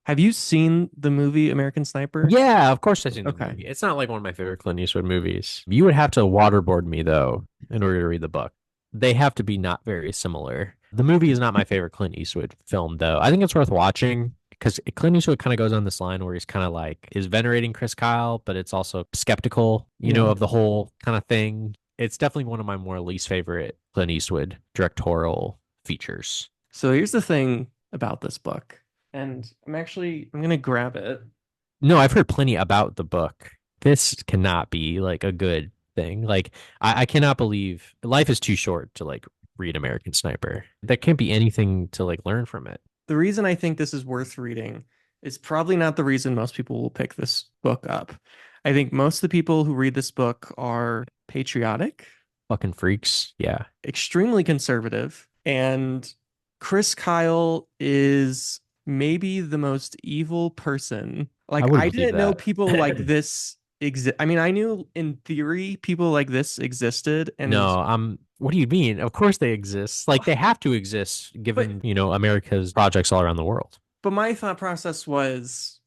Have you seen the movie American Sniper? Yeah, of course I've seen the Okay. movie. It's not like one of my favorite Clint Eastwood movies. You would have to waterboard me though in order to read the book. They have to be not very similar. The movie is not my favorite Clint Eastwood film though. I think it's worth watching because Clint Eastwood kind of goes on this line where he's kind of like is venerating Chris Kyle, but it's also skeptical, Yeah. of the whole kind of thing. It's definitely one of my more least favorite Clint Eastwood directorial features. So here's the thing about this book. And I'm gonna grab it. No, I've heard plenty about the book. This cannot be like a good thing. Like I cannot believe life is too short to like read American Sniper. There can't be anything to like learn from it. The reason I think this is worth reading is probably not the reason most people will pick this book up. I think most of the people who read this book are patriotic, Fucking freaks. Yeah. extremely conservative, and Chris Kyle is maybe the most evil person. I Like, wouldn't I believe didn't know that. people like this exist. I mean, I knew in theory people like this existed, and No, what do you mean? Of course they exist. Like they have to exist but given, America's projects all around the world. but my thought process was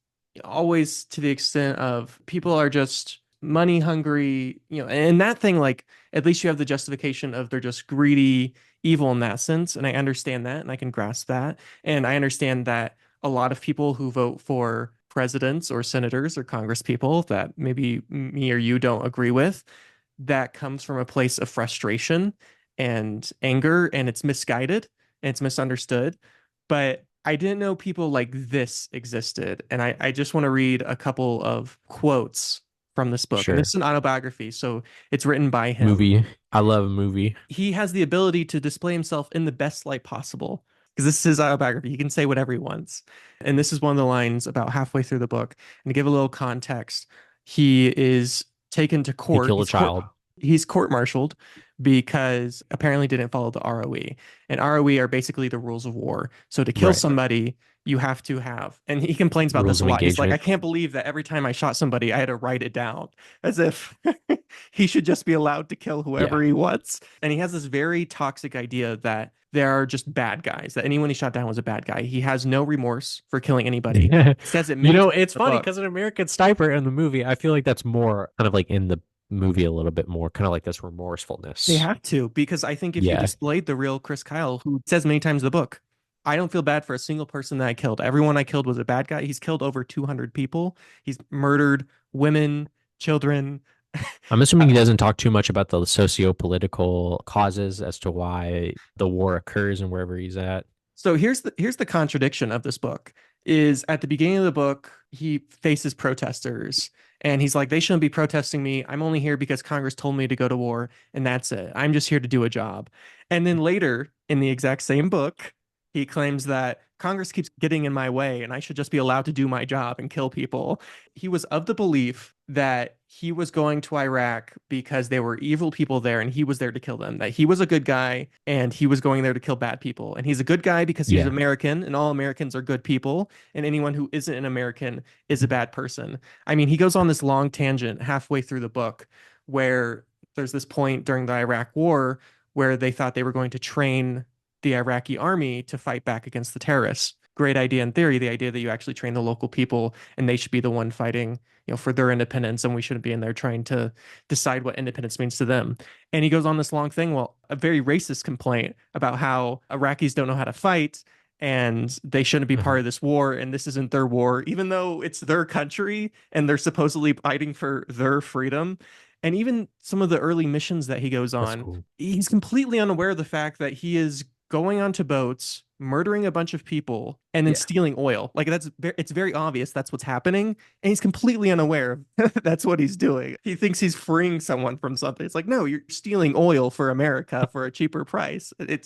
always to the extent of people are just money hungry, and that thing, like, at least you have the justification of they're just greedy, evil in that sense. And I understand that and I can grasp that. And I understand that a lot of people who vote for presidents or senators or congress people that maybe me or you don't agree with, that comes from a place of frustration and anger, and it's misguided and it's misunderstood. But I didn't know people like this existed. And I just want to read a couple of quotes from this book. And this Sure. is an autobiography, so it's written by him. Movie. I love a movie. He has the ability to display himself in the best light possible because this is his autobiography. He can say whatever he wants. And this is one of the lines about halfway through the book. And to give a little context, he is taken to He court. killed a child. He's court-martialed because apparently didn't follow the ROE. And ROE are basically the rules of war. So to kill Right. somebody, you have to have, and he complains about Rules this a of lot. He's like, I engagement. can't believe that every time I shot somebody, I had to write it down, as if he should just be allowed to kill whoever Yeah. he wants. And he has this very toxic idea that there are just bad guys, that anyone he shot down was a bad guy. He has no remorse for killing anybody. He says it many times It's in the funny book. because an American Sniper in the movie, I feel like that's more kind of like in the movie a little bit more, kind of like this They remorsefulness. have to, because I think if you Yeah. displayed the real Chris Kyle, who says many times in the book, I don't feel bad for a single person that I killed. Everyone I killed was a bad guy. He's killed over 200 people. He's murdered women, children. I'm assuming he doesn't talk too much about the socio-political causes as to why the war occurs and wherever he's at. So here's the contradiction of this book is at the beginning of the book, he faces protesters and he's like, they shouldn't be protesting me. I'm only here because Congress told me to go to war, and that's it. I'm just here to do a job. And then later in the exact same book, he claims that Congress keeps getting in my way and I should just be allowed to do my job and kill people. He was of the belief that he was going to Iraq because there were evil people there and he was there to kill them, that he was a good guy and he was going there to kill bad people. And he's a good guy because he's Yeah. American and all Americans are good people. And anyone who isn't an American is a bad person. I mean, he goes on this long tangent halfway through the book where there's this point during the Iraq war where they thought they were going to train the Iraqi army to fight back against the terrorists. Great idea in theory, the idea that you actually train the local people and they should be the one fighting, for their independence, and we shouldn't be in there trying to decide what independence means to them. And he goes on this long thing, well, a very racist complaint about how Iraqis don't know how to fight and they shouldn't be part Mhm. of this war and this isn't their war, even though it's their country and they're supposedly fighting for their freedom. And even some of the early missions that he goes That's on, cool. he's completely unaware of the fact that he is going onto boats, murdering a bunch of people, and then Yeah. stealing oil. Like, it's very obvious that's what's happening, and he's completely unaware that's what he's doing. He thinks he's freeing someone from something. It's like, no, you're stealing oil for America for a cheaper price. It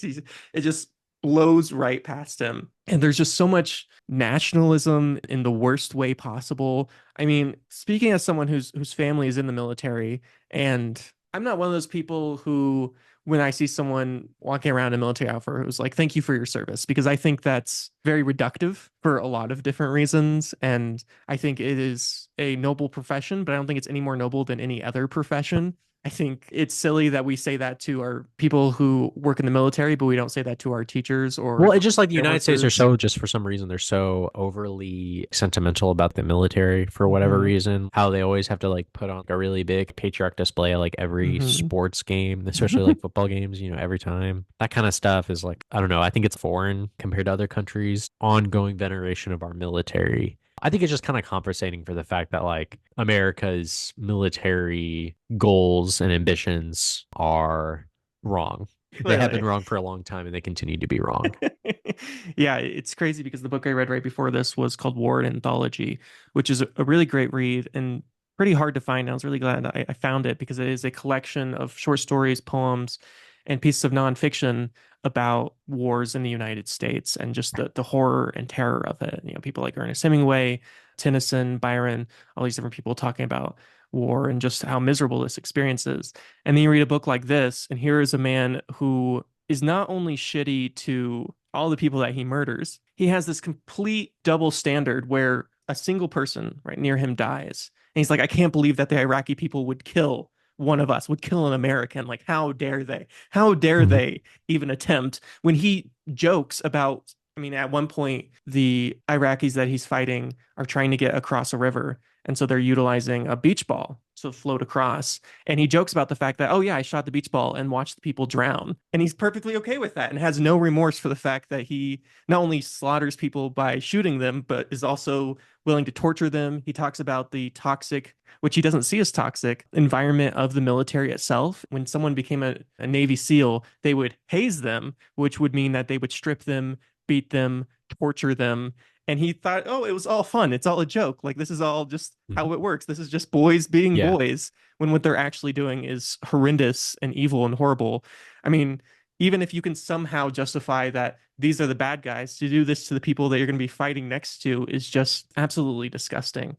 just blows right past him. And there's just so much nationalism in the worst way possible. I mean, speaking as someone whose family is in the military, and I'm not one of those people who, when I see someone walking around in a military outfit who's like, thank you for your service, because I think that's very reductive for a lot of different reasons. And I think it is a noble profession, but I don't think it's any more noble than any other profession. I think it's silly that we say that to our people who work in the military, but we don't say that to our teachers or Well, it's just like the care United States are workers. so, just for some reason, they're so overly sentimental about the military for whatever Hmm. reason. How they always have to like put on a really big patriotic display at like every Hmm. sports game, especially like football games, every time. That kind of stuff is like, I don't know, I think it's foreign compared to other countries. Ongoing veneration of our military. I think it's just kind of compensating for the fact that like America's military goals and ambitions are wrong. They have been Clearly. wrong for a long time and they continue to be wrong. Yeah, it's crazy because the book I read right before this was called War and Anthology, which is a really great read and pretty hard to find. I was really glad I found it because it is a collection of short stories, poems, and pieces of nonfiction about wars in the United States and just the horror and terror of it. People like Ernest Hemingway, Tennyson, Byron, all these different people talking about war and just how miserable this experience is. And then you read a book like this, and here is a man who is not only shitty to all the people that he murders, he has this complete double standard where a single person right near him dies. And he's like, I can't believe that the Iraqi people would kill one of us, would kill an American. Like, how dare they? How dare Mhm. they even attempt? When he jokes about, I mean, at one point, the Iraqis that he's fighting are trying to get across a river. And so they're utilizing a beach ball to float across. And he jokes about the fact that, oh, yeah, I shot the beach ball and watched the people drown. And he's perfectly okay with that and has no remorse for the fact that he not only slaughters people by shooting them, but is also willing to torture them. He talks about the toxic, which he doesn't see as toxic, environment of the military itself. When someone became a Navy SEAL, they would haze them, which would mean that they would strip them, beat them, torture them. And he thought, oh, it was all fun. It's all a joke. Like, this is all just Mhm. how it works. This is just boys being Yeah. boys, when what they're actually doing is horrendous and evil and horrible. I mean, even if you can somehow justify that these are the bad guys, to do this to the people that you're going to be fighting next to is just absolutely disgusting.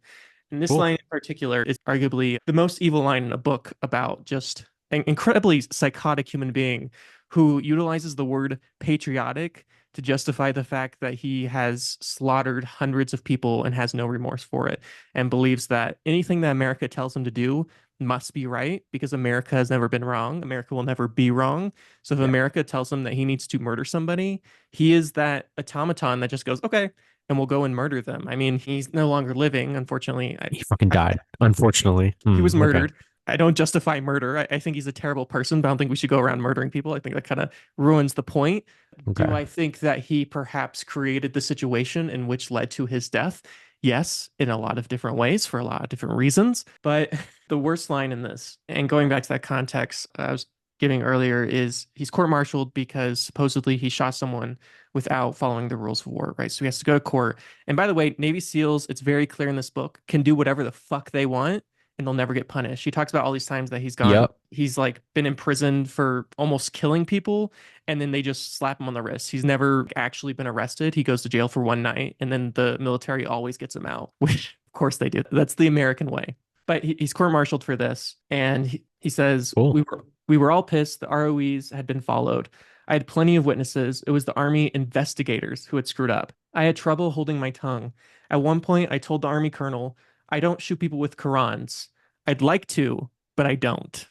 And this Cool. line in particular is arguably the most evil line in a book about just an incredibly psychotic human being who utilizes the word patriotic to justify the fact that he has slaughtered hundreds of people and has no remorse for it, and believes that anything that America tells him to do must be right because America has never been wrong. America will never be wrong. So if Yeah. America tells him that he needs to murder somebody, he is that automaton that just goes, okay, and will go and murder them. I mean, he's no longer living, unfortunately. He fucking died, unfortunately. He was Okay. murdered. I don't justify murder. I think he's a terrible person, but I don't think we should go around murdering people. I think that kind of ruins the point. Do Okay. I think that he perhaps created the situation in which led to his death? Yes, in a lot of different ways for a lot of different reasons. But the worst line in this, and going back to that context I was giving earlier, is he's court-martialed because supposedly he shot someone without following the rules of war, right? So he has to go to court. And by the way, Navy SEALs, it's very clear in this book, can do whatever the fuck they want and they'll never get punished. He talks about all these times that Yep. he's like been imprisoned for almost killing people, and then they just slap him on the wrist. He's never actually been arrested. He goes to jail for one night, and then the military always gets him out, which of course they do. That's the American way. But he's court-martialed for this, and he says Cool. we were all pissed. The ROEs had been followed. I had plenty of witnesses. It was the Army investigators who had screwed up. I had trouble holding my tongue. At one point, I told the Army colonel, I don't shoot people with Qurans. I'd like to, but I don't.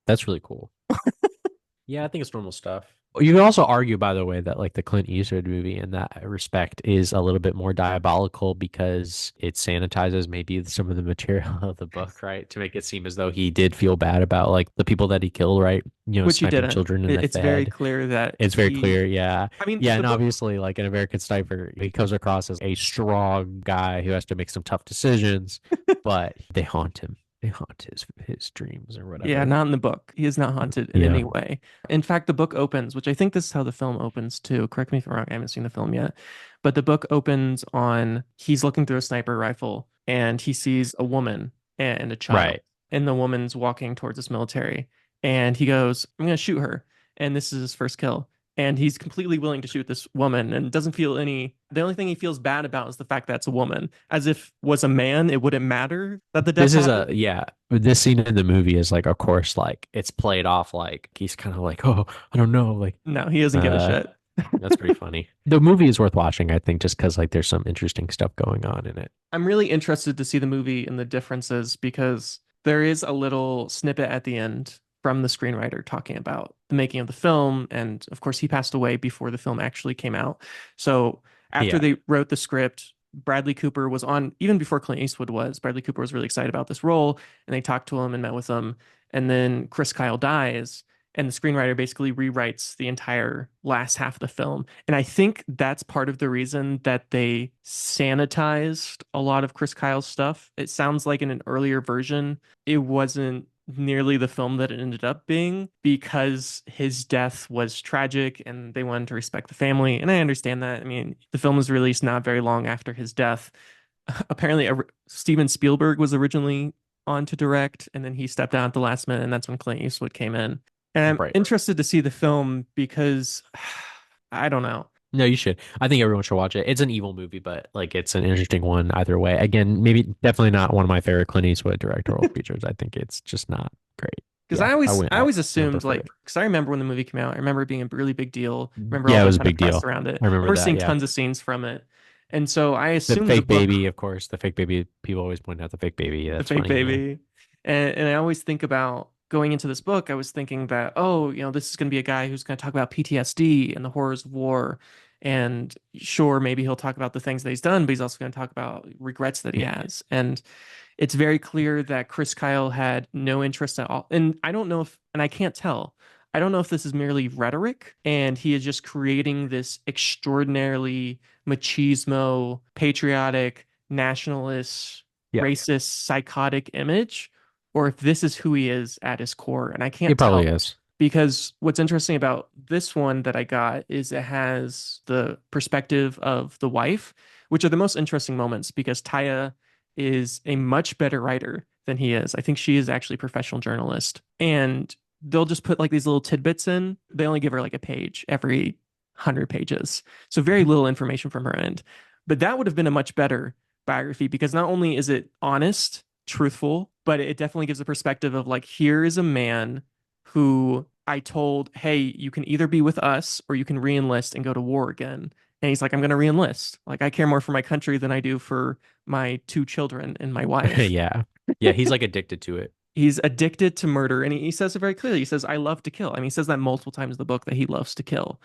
That's really cool. Yeah, I think it's normal stuff. You can also argue, by the way, that like the Clint Eastwood movie in that respect is a little bit more diabolical because it sanitizes maybe some of the material of the book, right? To make it seem as though he did feel bad about like the people that he killed, right? Which he Sniping didn't. children in the It's very head. clear that It's very he, clear, yeah. I mean, Yeah, the and book, obviously like an American sniper, he comes across as a strong guy who has to make some tough decisions, but they haunt him. They haunt his dreams or yeah, whatever. not in the book. He is not haunted in Yeah. any way. In fact, the book opens, which I think this is how the film opens too. Correct me if I'm wrong. I haven't seen the film yet. But the book opens on he's looking through a sniper rifle and he sees a woman and a child. Right. And the woman's walking towards this military. And he goes, I'm going to shoot her. And this is his first kill. And he's completely willing to shoot this woman and doesn't feel any. The only thing he feels bad about is the fact that it's a woman. As if was a man, it wouldn't matter that the death This is a happened. yeah. This scene in the movie is like, of course, like it's played off like he's kind of like, oh, I don't know, like No, he doesn't give a uh, shit. that's pretty funny. The movie is worth watching, I think, just because like there's some interesting stuff going on in it. I'm really interested to see the movie and the differences because There is a little snippet at the end from the screenwriter talking about the making of the film. And of course, he passed away before the film actually came out. So after Yeah, they wrote the script, Bradley Cooper was on, even before Clint Eastwood was. Bradley Cooper was really excited about this role, and they talked to him and met with him. And then Chris Kyle dies, and the screenwriter basically rewrites the entire last half of the film. And I think that's part of the reason that they sanitized a lot of Chris Kyle's stuff. It sounds like in an earlier version, it wasn't nearly the film that it ended up being because his death was tragic and they wanted to respect the family. And I understand that. I mean, the film was released not very long after his death. Apparently, Steven Spielberg was originally on to direct, and then he stepped down at the last minute, and that's when Clint Eastwood came in. And I'm right. interested to see the film because I don't know. No, you should. I think everyone should watch it. It's an evil movie, but like it's an interesting one either way. Again, maybe definitely not one of my favorite Clint Eastwood directorial features. I think it's just not great. Because Yeah, I I always wouldn't. I I always wouldn't assumed prefer it. like because I remember when the movie came out, I remember it being a really big deal. I remember all Yeah, it the was a kind of big press deal. around it. I I remember remember that. seeing Yeah, tons of scenes from it, and so I the assumed the fake baby, book, of course. The fake baby. People always point out the fake baby. the That's fake funny. Yeah, baby, and I always think about going into this book. I was thinking that this is going to be a guy who's going to talk about PTSD and the horrors of war, and sure, maybe he'll talk about the things that he's done, but he's also going to talk about regrets that he yeah. has, and it's very clear that Chris Kyle had no interest at all. And I don't know if, and I can't tell, I don't know if this is merely rhetoric and he is just creating this extraordinarily machismo, patriotic, nationalist, Yeah. racist, psychotic image, or if this is who he is at his core. And I can't It probably tell is. because what's interesting about this one that I got is it has the perspective of the wife, which are the most interesting moments because Taya is a much better writer than he is. I think she is actually a professional journalist. And they'll just put like these little tidbits in. They only give her like a page every 100 pages. So very little information from her end. But that would have been a much better biography because not only is it honest, truthful, but it definitely gives a perspective of like, here is a man who I told, hey, you can either be with us or you can re-enlist and go to war again. And he's like, I'm going to re-enlist. Like, I care more for my country than I do for my two children and my wife. Yeah. Yeah, he's like addicted to it. He's addicted to murder. And he says it very clearly. He says, I love to kill. I mean, he says that multiple times in the book that he loves to kill.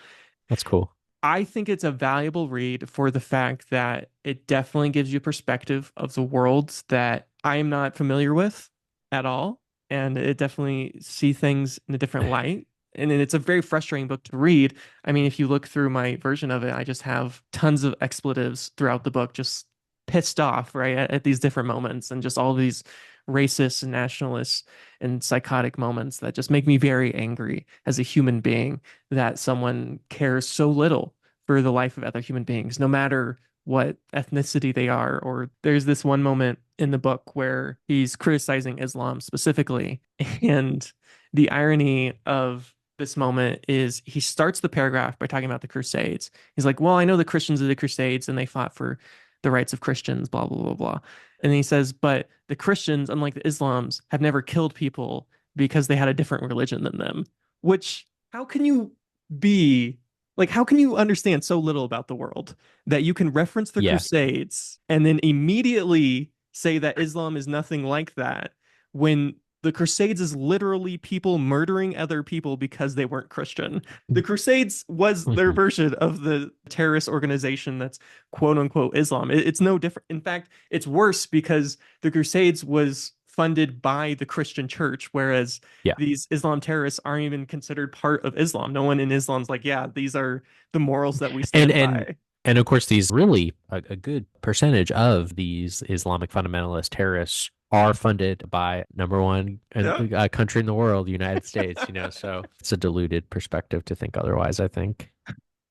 That's cool. I think it's a valuable read for the fact that it definitely gives you perspective of the worlds that I am not familiar with at all. And it definitely see things in a different light. And it's a very frustrating book to read. I mean, if you look through my version of it, I just have tons of expletives throughout the book, just pissed off, right, at these different moments and just all these racist and nationalist and psychotic moments that just make me very angry as a human being that someone cares so little for the life of other human beings, no matter what ethnicity they are. Or there's this one moment in the book where he's criticizing Islam specifically. And the irony of this moment is he starts the paragraph by talking about the Crusades. He's like, well, I know the Christians of the Crusades and they fought for the rights of Christians, blah, blah, blah, blah. And he says, but the Christians, unlike the Islams, have never killed people because they had a different religion than them. Which, how can you be like, how can you understand so little about the world that you can reference the Yeah. Crusades and then immediately say that Islam is nothing like that when the Crusades is literally people murdering other people because they weren't Christian? The Crusades was their Mhm. version of the terrorist organization that's quote unquote Islam. It's no different. In fact, it's worse because the Crusades was funded by the Christian church, whereas Yeah. these Islam terrorists aren't even considered part of Islam. No one in Islam's like, yeah, these are the morals that we And stand and by. and of course these really a good percentage of these Islamic fundamentalist terrorists are funded by number one Yeah. country in the world, the United States, so it's a diluted perspective to think otherwise, I think.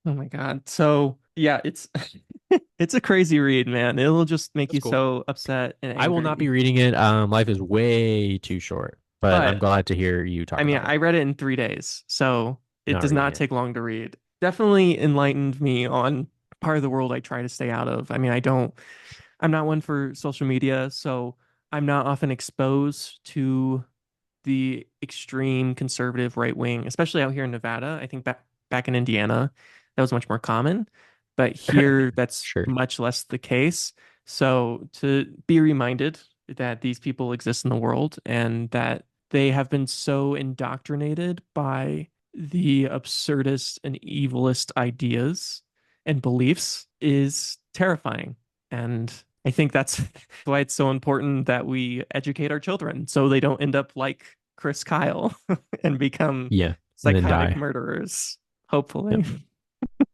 Oh my God. So yeah, it's it's a crazy read, man. It'll just make That's you cool. so upset and I will not be angry. reading it. Life is way too short, but I'm But glad to hear you I talk mean, about it. I read it in 3 days, so it Not does reading not it. take long to read. Definitely enlightened me on part of the world I try to stay out of. I mean, I'm not one for social media, so I'm not often exposed to the extreme conservative right wing, especially out here in Nevada. I think back in Indiana, that was much more common, but here that's Sure. much less the case. So to be reminded that these people exist in the world and that they have been so indoctrinated by the absurdist and evilest ideas and beliefs is terrifying. And I think that's why it's so important that we educate our children so they don't end up like Chris Kyle and become Yeah, and then psychotic die. murderers, Yep. hopefully.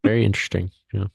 Very interesting. Yeah.